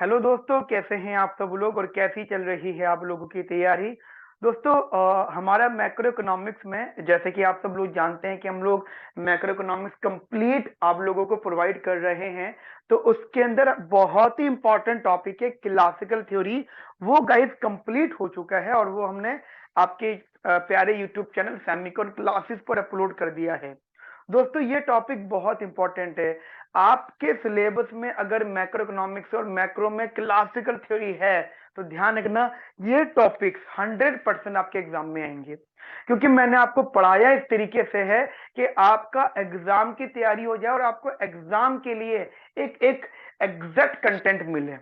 Hello दोस्तों, कैसे हैं आप सब लोग और कैसी चल रही है आप लोगों की तैयारी। दोस्तों, हमारा मैक्रो इकोनॉमिक्स में जैसे कि आप सब लोग जानते हैं कि हम लोग मैक्रो इकोनॉमिक्स कंप्लीट आप लोगों को प्रोवाइड कर रहे हैं। तो उसके अंदर बहुत ही इंपॉर्टेंट टॉपिक है क्लासिकल थ्योरी। वो गाइस कंप्लीट हो चुका है और वो हमने आपके प्यारे यूट्यूब चैनल सैमिकॉन क्लासेस पर अपलोड कर दिया है। दोस्तों, ये टॉपिक बहुत इंपॉर्टेंट है। आपके सिलेबस में अगर मैक्रो इकोनॉमिक्स और मैक्रो में क्लासिकल थ्योरी है तो ध्यान रखना, ये टॉपिक्स 100% आपके एग्जाम में आएंगे। क्योंकि मैंने आपको पढ़ाया इस तरीके से है कि आपका एग्जाम की तैयारी हो जाए और आपको एग्जाम के लिए एक एक एग्जैक्ट कंटेंट मिले।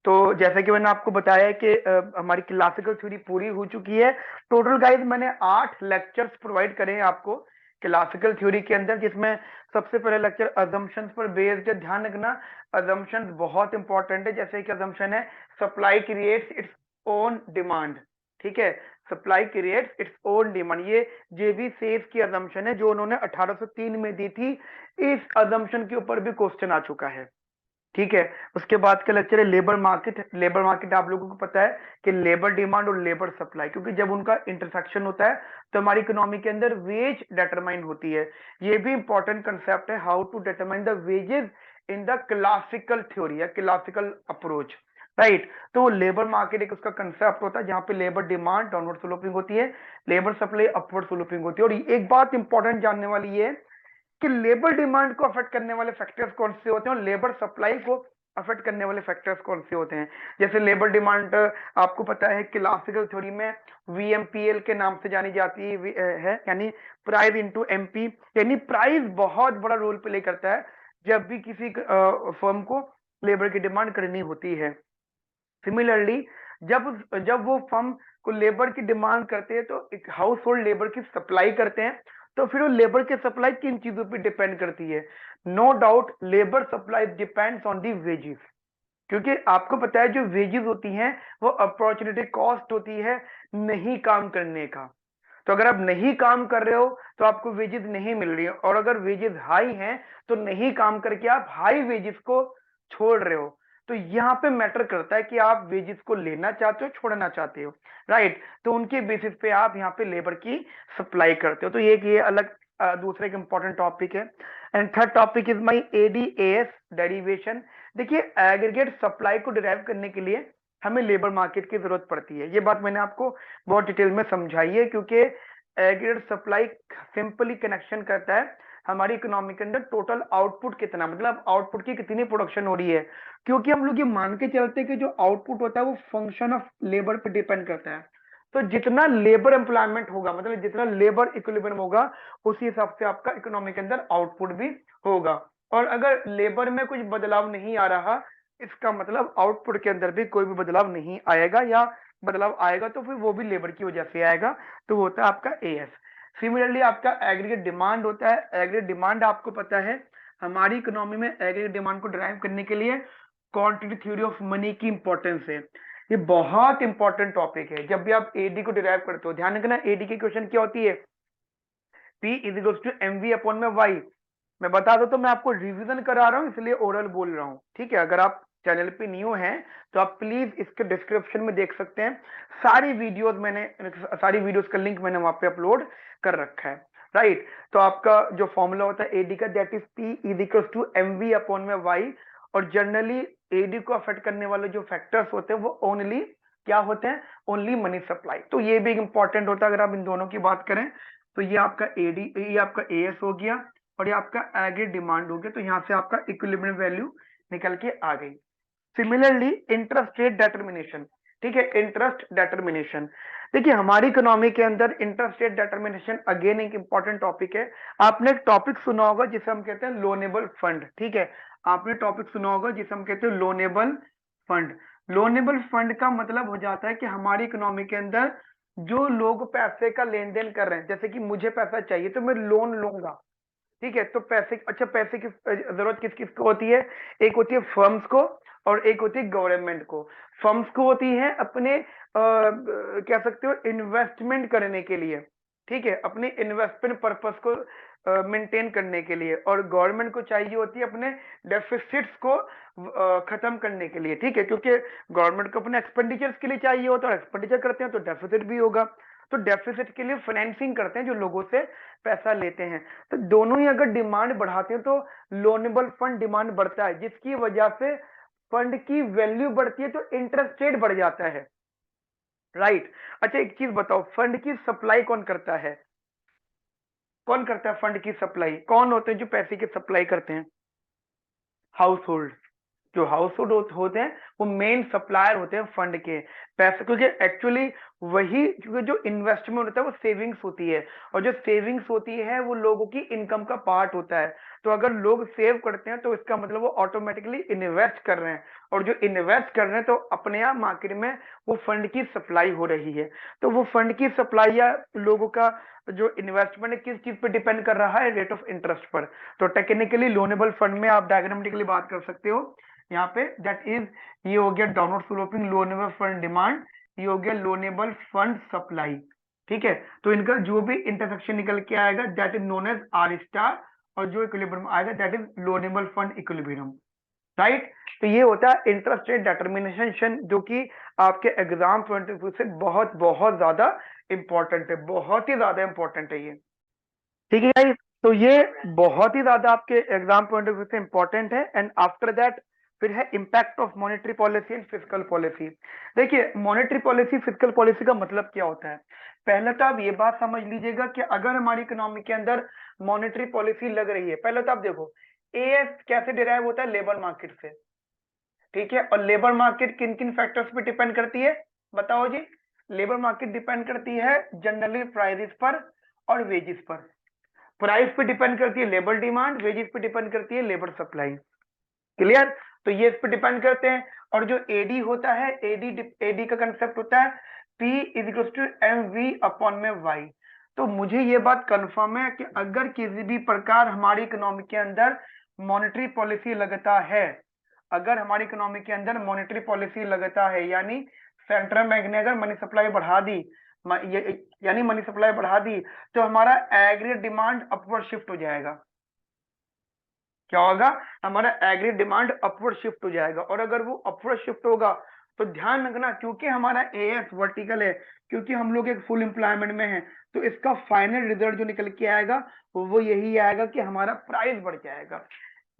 तो जैसे कि मैंने आपको बताया कि हमारी क्लासिकल थ्योरी पूरी हो चुकी है। टोटल गाइस मैंने 8 लेक्चर्स प्रोवाइड करे हैं आपको क्लासिकल थ्योरी के अंदर, जिसमें सबसे पहले लेक्चर अजम्पशंस पर बेस्ड है। ध्यान रखना, अजम्पशंस बहुत इंपॉर्टेंट है। जैसे कि अजम्पशन है supply creates its own demand. ठीक है, supply creates its own demand, ये जेबी सेफ की अजम्पशन है जो उन्होंने 1803 में दी थी। इस अजम्पशन के ऊपर भी क्वेश्चन आ चुका है। ठीक है। उसके बाद का लेक्चर है लेबर मार्केट। लेबर मार्केट आप लोगों को पता है कि लेबर डिमांड और लेबर सप्लाई, क्योंकि जब उनका इंटरसेक्शन होता है तो हमारी इकोनॉमी के अंदर वेज डिटरमाइन होती है। ये भी इंपॉर्टेंट कंसेप्ट है, how to determine the wages in the classical theory या क्लासिकल अप्रोच। राइट, तो लेबर मार्केट एक उसका कंसेप्ट होता है जहां पे लेबर डिमांड डाउनवर्ड स्लोपिंग होती है, लेबर सप्लाई अपवर्ड स्लोपिंग होती है। और एक बात इंपॉर्टेंट जानने वाली ये है कि लेबर डिमांड को अफेक्ट करने वाले फैक्टर्स कौन से होते हैं और लेबर सप्लाई को अफेक्ट करने वाले फैक्टर्स कौन से होते हैं। जैसे लेबर डिमांड आपको पता है क्लासिकल थ्योरी में वीएमपीएल के नाम से जानी जाती है, यानी प्राइस इनटू एमपी। यानी प्राइस बहुत बड़ा रोल प्ले करता है जब भी किसी फर्म को लेबर की डिमांड करनी होती है। सिमिलरली, जब जब वो फर्म को लेबर की डिमांड करते हैं तो एक हाउस होल्ड लेबर की सप्लाई करते हैं। तो फिर वो लेबर की सप्लाई किन चीजों पे डिपेंड करती है। No doubt labour supply depends on the wages. क्योंकि आपको पता है जो वेजेस होती हैं वो अपॉर्चुनिटी कॉस्ट होती है नहीं काम करने का। तो अगर आप नहीं काम कर रहे हो तो आपको वेजेस नहीं मिल रही है, और अगर वेजेस हाई हैं तो नहीं काम करके आप हाई वेजेस को छोड़ रहे हो। तो यहाँ पे मैटर करता है कि आप वेजेस को लेना चाहते हो छोड़ना चाहते हो। राइट, तो उनके बेसिस पे आप यहाँ पे लेबर की सप्लाई करते हो। तो ये अलग दूसरा एक इंपॉर्टेंट टॉपिक है। And third topic is my ADAS derivation. देखिए, एग्रीगेट सप्लाई को डिराइव करने के लिए हमें लेबर मार्केट की जरूरत पड़ती है। ये बात मैंने आपको बहुत डिटेल में समझाई है, क्योंकि एग्रीगेट सप्लाई सिंपली कनेक्शन करता है हमारी इकोनॉमी के अंदर टोटल आउटपुट कितना, मतलब आउटपुट की कितनी प्रोडक्शन हो रही है। क्योंकि हम लोग ये मान के चलते हैं कि जो आउटपुट होता है वो फंक्शन ऑफ लेबर पे डिपेंड करता है। तो जितना लेबर एम्प्लॉयमेंट होगा, मतलब जितना लेबर इक्विलिब्रियम होगा, उसी हिसाब से आपका इकोनॉमी के अंदर आउटपुट भी होगा। और अगर लेबर में कुछ बदलाव नहीं आ रहा, इसका मतलब आउटपुट के अंदर भी कोई भी बदलाव नहीं आएगा, या बदलाव आएगा तो फिर वो भी लेबर की वजह से आएगा। तो वो होता है आपका एएस। सिमिलरली आपका एग्रीगेट डिमांड होता है। एग्रीगेट डिमांड आपको पता है हमारी इकोनॉमी में एग्रीगेट डिमांड को ड्राइव करने के लिए क्वांटिटी थ्योरी ऑफ मनी की इंपॉर्टेंस है। ये बहुत इंपॉर्टेंट टॉपिक है। जब भी आप एडी को डिराइव करते हो, ध्यान रखना एडी की क्वेश्चन क्या होती है, P is equal to M V upon में वाई। मैं बता दो तो मैं आपको रिवीजन करा रहा हूं इसलिए ओरल बोल रहा हूं। ठीक है, अगर आप चैनल पे न्यू हैं तो आप प्लीज इसके डिस्क्रिप्शन में देख सकते हैं। सारी वीडियोस का लिंक मैंने वहां पे अपलोड कर रखा है। राइट, तो आपका जो फॉर्मूला होता है एडी का, that is P is equal to M V upon में वाई। और जनरली एडी को अफेक्ट करने वाले जो फैक्टर्स होते हैं वो ओनली क्या होते हैं, ओनली मनी सप्लाई। तो ये भी इंपॉर्टेंट होता है अगर आप इन दोनों की बात करें। तो ये आपका एडी, ये आपका एएस हो गया और ये आपका एग्रीगेट डिमांड हो गया। तो यहाँ से आपका इक्विलिब्रियम वैल्यू निकल के आ गई। Similarly interest rate determination. ठीक है, इंटरेस्ट डेटर्मिनेशन। देखिए, हमारी इकोनॉमी के अंदर इंटरेस्ट रेट डेटर्मिनेशन अगेन एक इंपॉर्टेंट टॉपिक है। आपने एक टॉपिक सुना होगा जिसे हम कहते हैं लोनेबल फंड। ठीक है, आपने टॉपिक सुना होगा जिसे हम कहते हैं लोनेबल फंड। लोनेबल फंड का मतलब हो जाता है कि हमारी इकोनॉमी के अंदर जो लोग पैसे का लेन देन कर रहे हैं, जैसे कि मुझे पैसा चाहिए तो मैं लोन लूंगा। ठीक है, तो पैसे, अच्छा पैसे की जरूरत किस किस को होती है, एक होती है फर्म्स को और एक होती है गवर्नमेंट को। फर्म्स को होती है अपने कह सकते हो इन्वेस्टमेंट करने के लिए। ठीक है, अपने इन्वेस्टमेंट पर्पस को मेंटेन करने के लिए, और गवर्नमेंट को चाहिए होती है अपने डेफिसिट्स को खत्म करने के लिए, ठीक है, क्योंकि गवर्नमेंट को अपने एक्सपेंडिचर्स के लिए चाहिए होता है, और एक्सपेंडिचर करते हैं तो डेफिसिट भी होगा, तो डेफिसिट के लिए फाइनेंसिंग करते हैं जो लोगों से पैसा लेते हैं। तो दोनों ही अगर डिमांड बढ़ाते हैं तो लोनेबल फंड डिमांड बढ़ता है, जिसकी वजह से फंड की वैल्यू बढ़ती है, तो इंटरेस्ट रेट बढ़ जाता है, राइट। अच्छा एक चीज बताओ, फंड की सप्लाई कौन करता है? कौन करता है फंड की सप्लाई? कौन होते हैं जो पैसे की सप्लाई करते हैं? House hold. जो हाउस होल्ड होते हैं वो मेन सप्लायर होते हैं फंड के पैसे, क्योंकि एक्चुअली वही, क्योंकि जो इन्वेस्टमेंट होता है वो सेविंग्स होती है, और जो सेविंग्स होती है वो लोगों की इनकम का पार्ट होता है। तो अगर लोग सेव करते हैं तो इसका मतलब वो ऑटोमेटिकली इन्वेस्ट कर रहे हैं, और जो इन्वेस्ट कर रहे हैं तो अपने आप मार्केट में वो फंड की सप्लाई हो रही है। तो वो फंड की सप्लाई या लोगों का जो इन्वेस्टमेंट है किस चीज पे डिपेंड कर रहा है? रेट ऑफ इंटरेस्ट पर। तो टेक्निकली लोनेबल फंड में आप डायग्रामेटिकली बात कर सकते हो यहाँ पे, दैट इज, ये हो गया downward sloping loanable fund demand, ये हो गया लोनेबल फंड सप्लाई, ठीक है। तो इनका जो भी इंटरसेक्शन निकल के आएगा that is known as R star, और जो इक्विलिब्रियम आएगा that is loanable fund equilibrium, right. तो ये होता है इंटरेस्ट रेट डिटर्मिनेशन, जो कि आपके एग्जाम पॉइंट ऑफ व्यू से बहुत बहुत ज्यादा इंपॉर्टेंट है, बहुत ही ज्यादा इंपॉर्टेंट है ये, ठीक है गाइस। तो ये बहुत ही ज्यादा आपके एग्जाम पॉइंट ऑफ व्यू से इंपॉर्टेंट है। एंड आफ्टर दैट फिर है impact of monetary policy and physical policy. देखिए मॉनेटरी पॉलिसी फिजिकल पॉलिसी का मतलब क्या होता है? पहले तो आप ये बात समझ लीजिएगा कि अगर हमारी इकोनॉमी के अंदर मॉनेटरी पॉलिसी लग रही है, पहले तो आप देखो एएस कैसे डिराइव होता है? लेबर मार्केट से, ठीक है। और लेबर मार्केट किन किन फैक्टर्स पे डिपेंड करती है? बताओ जी। लेबर मार्केट डिपेंड करती है जनरली प्राइसेस पर और वेजेस पर। प्राइस पे डिपेंड करती है लेबर डिमांड, वेजेस पे डिपेंड करती है लेबर सप्लाई, क्लियर। तो ये इस पे डिपेंड करते हैं। और जो एडी होता है, एडी एडी का कंसेप्ट होता है P is equal to M V upon में वाई। तो मुझे ये बात कंफर्म है कि अगर किसी भी प्रकार हमारी इकोनॉमी के अंदर मॉनेटरी पॉलिसी लगता है, अगर हमारी इकोनॉमी के अंदर मॉनेटरी पॉलिसी लगता है, यानी सेंट्रल बैंक ने अगर मनी सप्लाई बढ़ा दी, यानी मनी सप्लाई बढ़ा दी, तो हमारा एग्रीगेट डिमांड अपवर्ड शिफ्ट हो जाएगा। क्या होगा? हमारा एग्री डिमांड अपवर्ड शिफ्ट हो जाएगा, और अगर वो अपवर्ड शिफ्ट होगा तो ध्यान रखना, क्योंकि हमारा एएस वर्टिकल है, क्योंकि हम लोग एक फुल एम्प्लॉयमेंट में हैं, तो इसका फाइनल रिजल्ट जो निकल के आएगा वो यही आएगा कि हमारा प्राइस बढ़ जाएगा।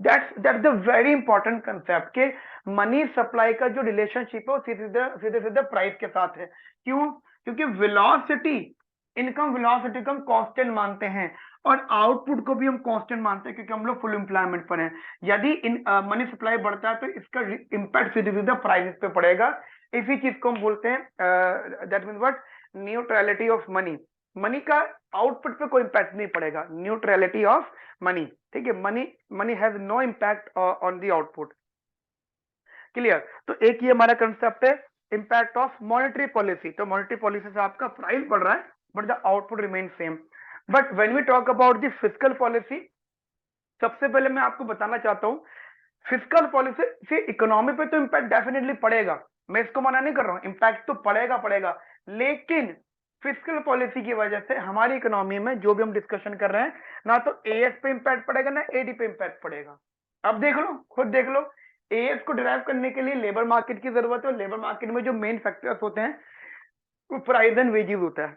That's the very important concept के मनी सप्लाई का जो रिलेशनशिप है वो सीधे सीधे प्राइस के साथ है। क्यों? क्योंकि वेलोसिटी, इनकम वेलोसिटी को हम कांस्टेंट मानते हैं, और आउटपुट को भी हम कांस्टेंट मानते हैं, क्योंकि हम लोग फुल एम्प्लॉयमेंट पर हैं। यदि मनी सप्लाई बढ़ता है तो इसका इंपैक्ट सीधे सीधे प्राइस पे पड़ेगा। इसी चीज को हम बोलते हैं that mean what? Neutrality of money. Money का आउटपुट पे कोई इंपैक्ट नहीं पड़ेगा, न्यूट्रलिटी ऑफ मनी, ठीक है। Money money has no impact on the output, clear. तो एक ये हमारा कंसेप्ट है इंपैक्ट ऑफ मॉनेटरी पॉलिसी। तो मॉनेटरी पॉलिसी से आपका प्राइस बढ़ रहा है but the output remain same. But when we talk about the fiscal policy, सबसे पहले मैं आपको बताना चाहता हूं फिस्कल पॉलिसी से इकोनॉमी पे तो इंपैक्ट डेफिनेटली पड़ेगा, मैं इसको मना नहीं कर रहा हूं, इंपैक्ट तो पड़ेगा पड़ेगा, लेकिन फिस्कल पॉलिसी की वजह से हमारी इकोनॉमी में जो भी हम डिस्कशन कर रहे हैं, ना तो एएस पे इंपैक्ट पड़ेगा ना एडी पे इंपैक्ट पड़ेगा। अब देख लो, खुद देख लो, एएस को डिराइव करने के लिए लेबर मार्केट की जरूरत है, और लेबर मार्केट में जो मेन फैक्टर्स होते हैं वो प्राइस एंड वेजेस होता है,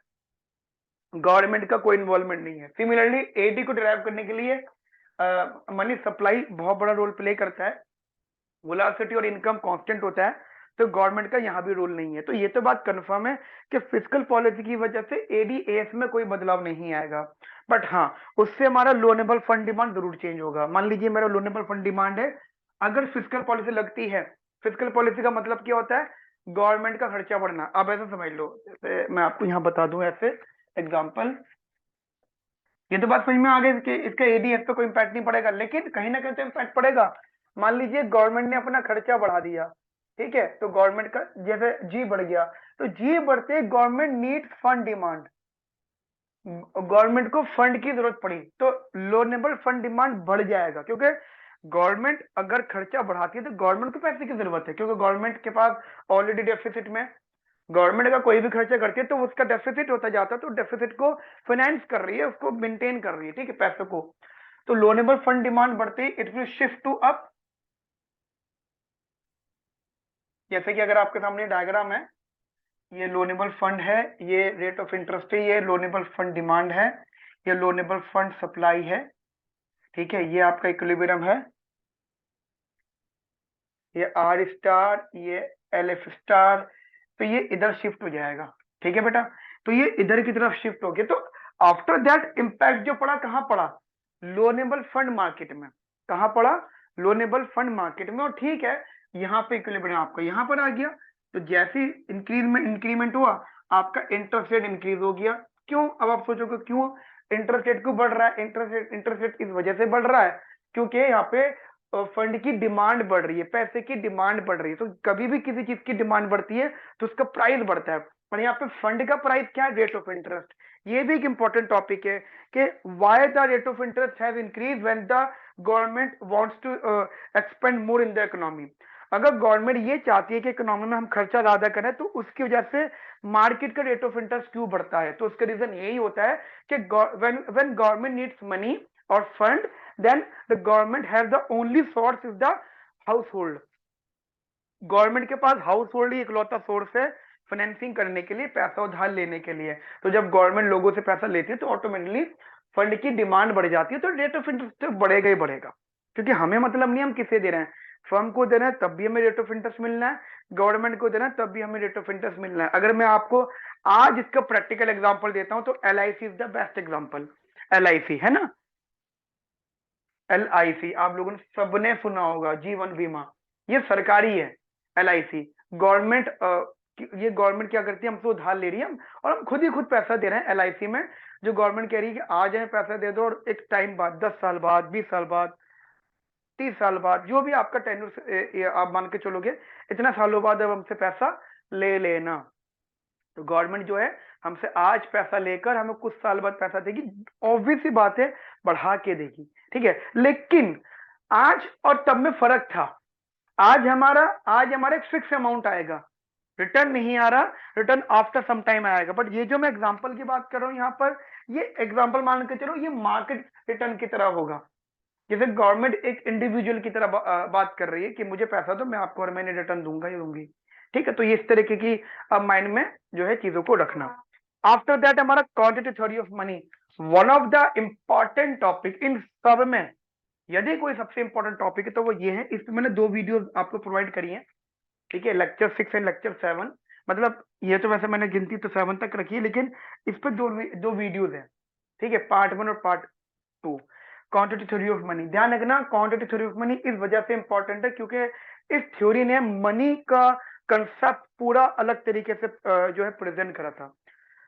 गवर्नमेंट का कोई इन्वॉल्वमेंट नहीं है। सिमिलरली एडी को डिराइव करने के लिए मनी सप्लाई बहुत बड़ा रोल प्ले करता है, वेलोसिटी और इनकम कांस्टेंट होता है, तो गवर्नमेंट का यहाँ भी रोल नहीं है। तो ये तो बात कंफर्म है कि फिस्कल पॉलिसी की वजह से एडीएस में कोई बदलाव नहीं आएगा, बट हाँ उससे हमारा लोनेबल फंड डिमांड जरूर चेंज होगा। मान लीजिए मेरा लोनेबल फंड डिमांड है, अगर फिस्कल पॉलिसी लगती है, फिस्कल पॉलिसी का मतलब क्या होता है? गवर्नमेंट का खर्चा बढ़ना। अब ऐसा समझ लो, जैसे मैं आपको यहाँ बता दूं ऐसे एग्जाम्पल, ये तो बात समझ में आ गई कि इसका एडीएस पे कोई इम्पैक्ट नहीं पड़ेगा, लेकिन कहीं ना कहीं तो इम्पैक्ट पड़ेगा। मान लीजिए गवर्नमेंट ने अपना खर्चा बढ़ा दिया, ठीक है, तो गवर्नमेंट का जैसे जी बढ़ गया, तो जी बढ़ते government needs fund demand, government को फंड की जरूरत पड़ी तो लोनेबल फंड डिमांड बढ़ जाएगा, क्योंकि गवर्नमेंट अगर खर्चा बढ़ाती है तो गवर्नमेंट को पैसे की जरूरत है, क्योंकि गवर्नमेंट के पास ऑलरेडी डेफिसिट में, गवर्नमेंट का कोई भी खर्चा करती है तो उसका डेफिसिट होता जाता है, तो डेफिसिट को फाइनेंस कर रही है, उसको मेंटेन कर रही है, ठीक है, पैसे को। तो लोनेबल फंड डिमांड बढ़ती, it will shift to up. जैसे कि अगर आपके सामने डायग्राम है, ये लोनेबल फंड है, ये रेट ऑफ इंटरेस्ट है, ये लोनेबल फंड डिमांड है, ये लोनेबल फंड सप्लाई है, ठीक है, ये आपका इक्विलिब्रियम है, ये आर स्टार, ये एल एफ स्टार, तो ये इधर शिफ्ट हो जाएगा, ठीक है बेटा। तो ये इधर की तरफ शिफ्ट हो गया, तो आफ्टर दैट इम्पैक्ट जो पड़ा कहाँ पड़ा, लोनेबल फंड मार्केट में। कहाँ पड़ा, लोनेबल फंड मार्केट में। और ठीक है, यहाँ पे इक्विलिब्रियम आपका यहाँ पर आ गया, तो जैसे इंक्रीमेंट हुआ, आपका इंटरेस्ट रेट इंक्रीज हो गया। क्यों, अब आप सोचोगे क्यों इंटरेस्ट रेट क्यों बढ़ रहा है, इंटरेस्ट रेट इस वजह से बढ़ रहा है क्योंकि यहाँ पे फंड की डिमांड बढ़ रही है, पैसे की डिमांड बढ़ रही है। तो कभी भी किसी चीज की डिमांड बढ़ती है तो उसका प्राइस बढ़ता है, और यहाँ पे फंड का प्राइस क्या है, रेट ऑफ इंटरेस्ट। ये भी एक इंपॉर्टेंट टॉपिक है कि why the rate of interest has increase when the government wants to expand more in the economy. अगर गवर्नमेंट ये चाहती है कि इकोनॉमी में हम खर्चा ज्यादा करें, तो उसकी वजह से मार्केट का रेट ऑफ इंटरेस्ट क्यों बढ़ता है, तो उसका रीजन यही होता है कि व्हेन गवर्नमेंट नीड्स मनी और fund, then the government has the only source is the household। Government के पास हाउस होल्ड ही इकलौता सोर्स है फाइनेंसिंग करने के लिए, पैसा उधार लेने के लिए। तो जब गवर्नमेंट लोगों से पैसा लेती है तो ऑटोमेटिकली फंड की डिमांड बढ़ जाती है, तो रेट ऑफ इंटरेस्ट बढ़ेगा ही बढ़ेगा, क्योंकि हमें मतलब नहीं हम किसे दे रहे हैं, फर्म को दे रहे हैं तब भी हमें रेट ऑफ इंटरेस्ट मिलना है, गवर्नमेंट को दे रहे हैं तब भी हमें रेट ऑफ इंटरेस्ट मिलना है। अगर मैं आपको आज इसका प्रैक्टिकल एग्जाम्पल देता हूं तो L I C is the best example. L I C है ना, एल आई सी आप लोगों ने सबने सुना होगा, जीवन बीमा, ये सरकारी है। एल आई सी गवर्नमेंट, ये गवर्नमेंट क्या करती है, हमसे उधार ले रही है, और हम खुद ही खुद पैसा दे रहे हैं एल आई सी में। जो गवर्नमेंट कह रही है कि आज हमें पैसा दे दो, और एक टाइम बाद 10 साल बाद, 20 साल बाद, 30 साल बाद, जो भी आपका टेन्योर आप मान के चलोगे, इतना सालों बाद अब हमसे पैसा ले लेना। तो गवर्नमेंट जो है हमसे आज पैसा लेकर हमें कुछ साल बाद पैसा देगी, ऑब्वियस सी बात है, बढ़ा के देगी, ठीक है। लेकिन आज और तब में फर्क था, आज हमारा एक फिक्स अमाउंट आएगा, रिटर्न नहीं आ रहा, रिटर्न आफ्टर सम टाइम आएगा। बट ये जो मैं एग्जांपल की बात कर रहा हूं यहाँ पर, ये एग्जांपल मान के चलो, ये मार्केट रिटर्न की तरह होगा। जैसे गवर्नमेंट एक इंडिविजुअल की तरह बात कर रही है कि मुझे पैसा दो, मैं आपको हर महीने रिटर्न दूंगा ही दूंगी, ठीक है। तो ये इस तरीके की अब माइंड में जो है चीजों को रखना। आफ्टर दैट हमारा quantity theory of money, one of the important topic in सब में। यदि कोई सबसे इंपॉर्टेंट टॉपिक है तो वो ये है, इस पे मैंने 2 वीडियोस आपको प्रोवाइड करी है, ठीक है, लेक्चर 6 एंड लेक्चर 7। मतलब ये तो वैसे मैंने गिनती तो 7 तक रखी है, लेकिन इस पर दो वीडियोस है, ठीक है, पार्ट 1 और part 2। Quantity theory of money, ध्यान रखना, क्वांटिटी थ्योरी ऑफ मनी इस वजह से इंपॉर्टेंट है क्योंकि इस थ्योरी ने मनी का कंसेप्ट पूरा अलग तरीके से जो है प्रेजेंट करा था।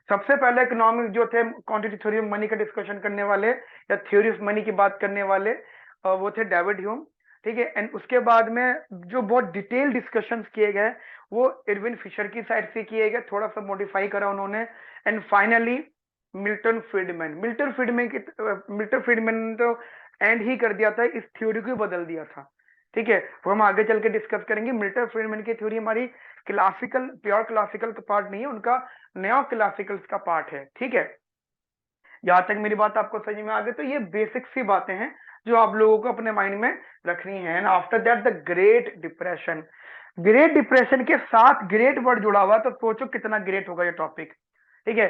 सबसे पहले इकोनॉमिक्स जो थे क्वांटिटी थ्योरी ऑफ मनी का डिस्कशन करने वाले या थ्योरी ऑफ मनी की बात करने वाले, वो थे डेविड ह्यूम, ठीक है। एंड उसके बाद में जो बहुत डिटेल डिस्कशंस किए गए वो एडविन फिशर की साइड से किए गए, थोड़ा सा मॉडिफाई करा उन्होंने। एंड फाइनली मिल्टन फ्रीडमैन ने तो एंड ही कर दिया था, इस थ्योरी को बदल दिया था, ठीक है। वो हम आगे चल के डिस्कस करेंगे। मिल्टन फ्रीडमैन की थ्योरी हमारी क्लासिकल, प्योर क्लासिकल का पार्ट नहीं है, उनका नया क्लासिकल का पार्ट है, ठीक है। यहां तक मेरी बात आपको समझ में आ गई, तो ये बेसिक सी बातें हैं जो आप लोगों को अपने माइंड में रखनी है। And after that the great depression, great depression के साथ ग्रेट वर्ड जुड़ा हुआ है, तो सोचो कितना ग्रेट होगा ये टॉपिक, ठीक है।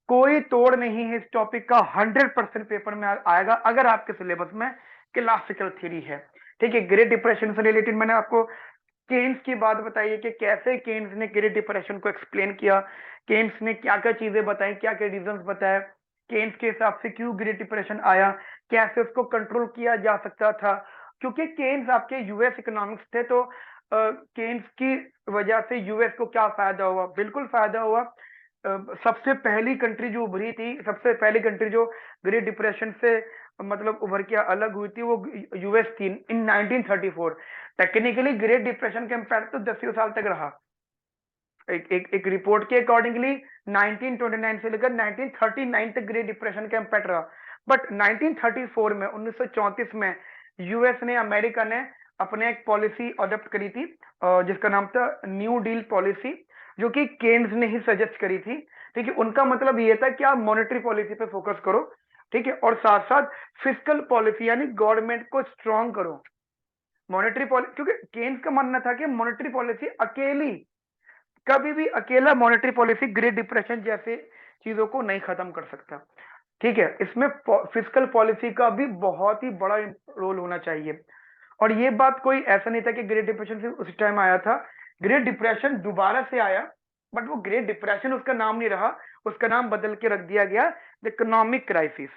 कोई तोड़ नहीं है इस टॉपिक का, 100% पेपर में आएगा अगर आपके सिलेबस में क्लासिकल थ्योरी है, ठीक है। ग्रेट डिप्रेशन से रिलेटेड मैंने आपको केन्स की बात बताई है कि कैसे केन्स ने ग्रेट डिप्रेशन को एक्सप्लेन किया, केन्स ने क्या क्या चीजें बताई, क्या क्या रीजंस बताए, केन्स के हिसाब से क्यों ग्रेट डिप्रेशन आया, कैसे उसको कंट्रोल किया जा सकता था। क्योंकि केन्स आपके यूएस इकोनॉमिक्स थे, तो केन्स की वजह से यूएस को क्या फायदा हुआ, बिल्कुल फायदा हुआ। सबसे पहली कंट्री जो उभरी थी, सबसे पहली कंट्री जो ग्रेट डिप्रेशन से मतलब उभर के अलग हुई थी, वो यूएस थी इन 1934। टेक्निकली ग्रेट डिप्रेशन का इम्पैक्ट तो 10 साल तक रहा। एक रिपोर्ट के अकॉर्डिंगली 1929 से लेकर 1939 तक ग्रेट डिप्रेशन का इम्पैक्ट रहा। बट 1934 में, 1934 में यूएस ने, अमेरिका ने अपने एक पॉलिसी अडॉप्ट करी थी जिसका नाम था न्यू डील पॉलिसी। जो कि केन्स ने ही सजेस्ट करी थी। ठीक है, उनका मतलब ये था कि आप मॉनेटरी पॉलिसी पे फोकस करो, ठीक है, और साथ साथ फिस्कल पॉलिसी यानी गवर्नमेंट को स्ट्रांग करो। मॉनेटरी पॉलिसी, क्योंकि केन्स का मानना था कि मॉनेटरी पॉलिसी अकेली, कभी भी अकेला मॉनेटरी पॉलिसी ग्रेट डिप्रेशन जैसे चीजों को नहीं खत्म कर सकता। ठीक है, इसमें फिस्कल पॉलिसी का भी बहुत ही बड़ा रोल होना चाहिए। और ये बात कोई ऐसा नहीं था कि ग्रेट डिप्रेशन से उस टाइम आया था, ग्रेट डिप्रेशन दोबारा से आया, बट वो ग्रेट डिप्रेशन उसका नाम नहीं रहा, उसका नाम बदल के रख दिया गया द इकोनॉमिक क्राइसिस।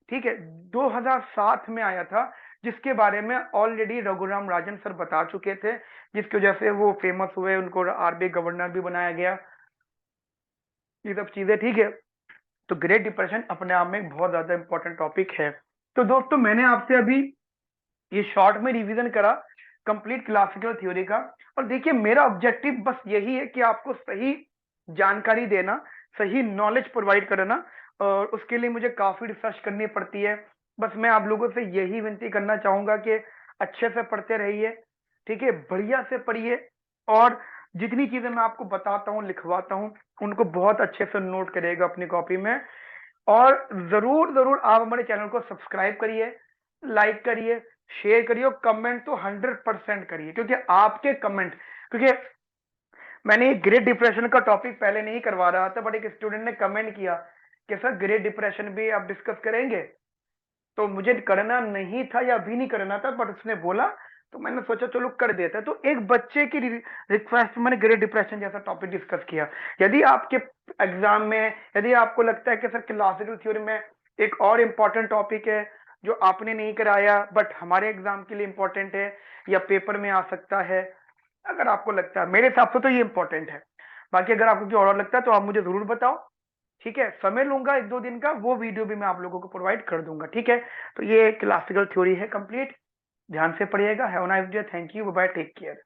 ठीक है, 2007 में आया था, जिसके बारे में ऑलरेडी रघुराम राजन सर बता चुके थे, जिसकी वजह से वो फेमस हुए, उनको आरबीआई गवर्नर भी बनाया गया, ये सब चीजें। ठीक है, तो ग्रेट डिप्रेशन अपने आप में एक बहुत ज्यादा इंपॉर्टेंट टॉपिक है। तो दोस्तों, मैंने आपसे अभी ये शॉर्ट में रिवीजन करा कंप्लीट क्लासिकल थ्योरी का। और देखिए, मेरा ऑब्जेक्टिव बस यही है कि आपको सही जानकारी देना, सही नॉलेज प्रोवाइड करना, और उसके लिए मुझे काफी रिसर्च करनी पड़ती है। बस मैं आप लोगों से यही विनती करना चाहूंगा कि अच्छे से पढ़ते रहिए, ठीक है, बढ़िया से पढ़िए, और जितनी चीजें मैं आपको बताता हूँ, लिखवाता हूँ, उनको बहुत अच्छे से नोट करिएगा अपनी कॉपी में। और जरूर जरूर आप हमारे चैनल को सब्सक्राइब करिए, लाइक करिए, शेयर करिए, और कमेंट तो 100% करिए, क्योंकि आपके कमेंट, क्योंकि मैंने ये ग्रेट डिप्रेशन का टॉपिक पहले नहीं करवा रहा था, बट एक स्टूडेंट ने कमेंट किया कि सर ग्रेट डिप्रेशन भी आप डिस्कस करेंगे, तो मुझे करना नहीं था या अभी नहीं करना था, बट उसने बोला, तो मैंने सोचा चलो कर देता है। तो एक बच्चे की रिक्वेस्ट मैंने ग्रेट डिप्रेशन जैसा टॉपिक डिस्कस किया। यदि आपके एग्जाम में, यदि आपको लगता है कि सर क्लासिकल थ्योरी में एक और इम्पोर्टेंट टॉपिक है जो आपने नहीं कराया बट हमारे एग्जाम के लिए इंपॉर्टेंट है या पेपर में आ सकता है, अगर आपको लगता है, मेरे हिसाब से तो ये इंपॉर्टेंट है, बाकी अगर आपको कुछ और लगता है तो आप मुझे जरूर बताओ। ठीक है, समय लूंगा 1-2 दिन का, वो वीडियो भी मैं आप लोगों को प्रोवाइड कर दूंगा। ठीक है, तो ये क्लासिकल थ्योरी है कंप्लीट, ध्यान से पढ़िएगा। Have a nice day, thank you, bye bye, take care.